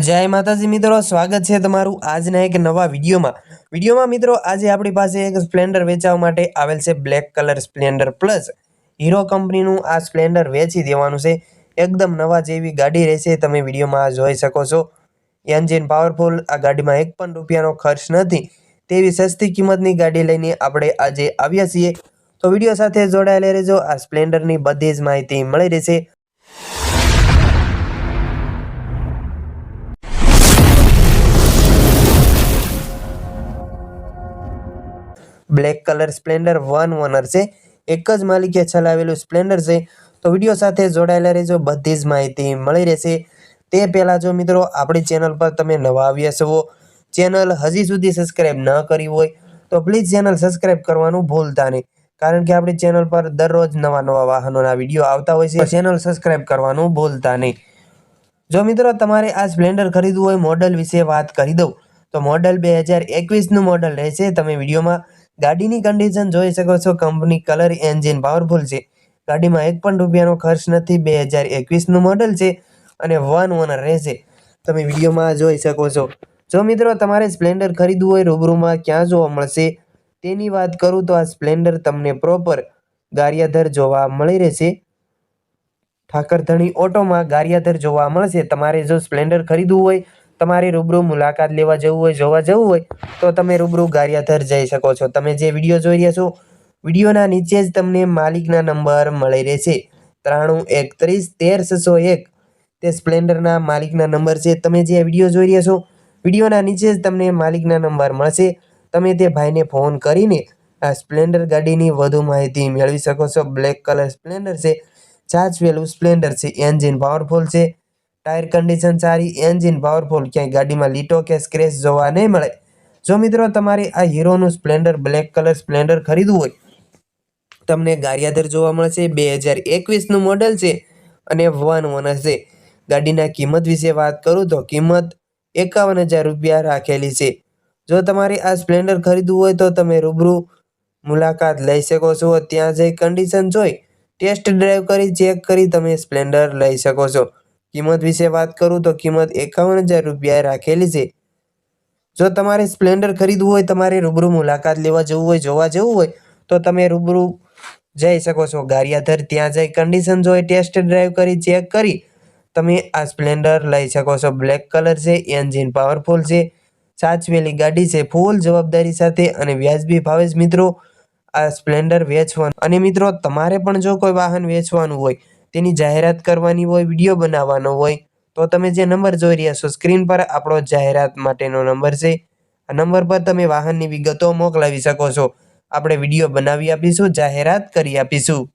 जय माताजी मित्रों, स्वागत है तमारू आजना एक नवा विडियो में मित्रों आज अपनी पास एक स्प्लेंडर वेचवा माटे आवेल छे black colour Splendor Plus Hero company नु आ स्प्लेंडर वेची देवानुं छे। एकदम नवा जेवी गाड़ी रहेशे। तमे विडियो में जोई शको छो। एंजिन पावरफुल आ गाड़ी में एक पण रूपियानो खर्च नथी तेवी सस्ती किंमतनी गाड़ी लईने आपणे आजे आव्या छीए। तो विडियो साथे जोडायेला रहेजो। आ स्प्लेंडर नी बधी ज माहिती मळी रहेशे। Black colour Splendor one owner से एक ज मालिके चलावेलू स्प्लेंडर से। तो विडियो साथे जोडायेला रहेजो, बधी ज माहिती मळी रहेशे। ते पहेला जो मित्रों आपणी चेनल पर तमे नवा आव्या छो, चेनल हजी सुधी सब्सक्राइब न करी होय तो प्लीज चेनल सब्सक्राइब करवानुं भूलता नहीं, कारण के आपणी चेनल पर दररोज नवा नवा वाहनोना विडियो आवता होय छे। चेनल सब्सक्राइब करवानुं भूलता नहीं। जो मित्रों तमारे आ स्प्लेंडर खरीदवुं होय, मॉडल विषे बात करी दऊं तो मॉडल 2021 નું मॉडल रहेशे। तमे विडियो में गाड़ीनी कंडीशन जोई शको छो। कंपनी कलर एंजिन पावरफुल छे। गाड़ी में एक पण रूपियानो खर्च नथी। 2021 નું मॉडल छे अने वन ओनर रहेशे। तमे विडियो में जोई शको छो। जो मित्रों तमारे स्प्लेंडर खरीदवुं होय, रूबरू में क्यां जोवा मळशे तेनी वात करूं तो आ स्प्लेंडर तमने प्रोपर गारियाधर जोवा मळी रहेशे। ठाकरधणी ऑटो में गारियाधर जोवा मळशे। तमारे जो स्प्लेंडर खरीदवुं होय, तमारे रूबरू मुलाकात लेवा जवुं होय, जोवा जवुं होय तो तमे रूबरू गारियाधर जई शको छो। तमे जे विडियो जोई रह्या छो विडियोना नीचे ज तमने मालिकना नंबर मळी रहेशे। 93313601 ते स्प्लेंडरना मालिकना नंबर छे। तमे जे विडियो जोई रह्या छो विडियोना नीचे ज तमने मालिकना नंबर मळशे। तमे ते भाईने फोन करीने आ स्प्लेंडर गाड़ीनी वधु माहिती मेळवी शको छो। ब्लेक कलर स्प्लेंडर छे, चाचवेलू स्प्लेंडर छे, एंजिन पावरफुल छे, टायर कंडीशन सारी, एंजिन पावरफुल, क्या गाड़ी में लीटो के स्क्रेच जोवा नहीं मळे। जो मित्रों तमारे आ हीरोनु स्प्लेंडर ब्लेक कलर स्प्लेंडर खरीदवुं होय, तमने गारियाधर जोवा मळशे। 2021 નું मॉडल छे अने वन ओनर छे। गाड़ीना किंमत विषे बात करूं तो किंमत 51,000 रूपिया राखेली छे। जो तमारे आ स्प्लेंडर खरीदवुं होय तो तमे रूबरू मुलाकात लई शको छो। त्यां जई कंडीशन जोई टेस्ट ड्राइव करी चेक करी तमे स्प्लेंडर लई शको छो। किंमत विषे बात करूं तो किंमत 51,000 रूपिया राखेली छे। जो तमारे स्प्लेंडर खरीदवुं होय, तमारे रूबरू मुलाकात लेवा जवुं होय, जोवा जवुं होय तो तमे रूबरू जई शको छो। गारियाधर त्यां जई कंडीशन जोई टेस्ट ड्राइव करी चेक करी तमे आ स्प्लेंडर लई शको छो। ब्लेक कलर छे, एंजिन पावरफुल छे, साचवेली गाड़ी छे, फूल जवाबदारी साथे अने व्याजबी भावे ज मित्रों आ स्प्लेंडर वेचवानुं। अने मित्रों तमारे पण जो कोई वाहन वेचवानुं होय, तेनी जाहेरात करवानी होय, विडियो बनाववानो होय तो तमे जे नंबर जोई रह्या छो स्क्रीन पर आपणो जाहेरात माटेनो नंबर छे। आ नंबर पर तमे वाहननी विगतो मोकलावी शको छो। आपणे विडियो बनावी आपीशुं, जाहेरात करी आपीशुं।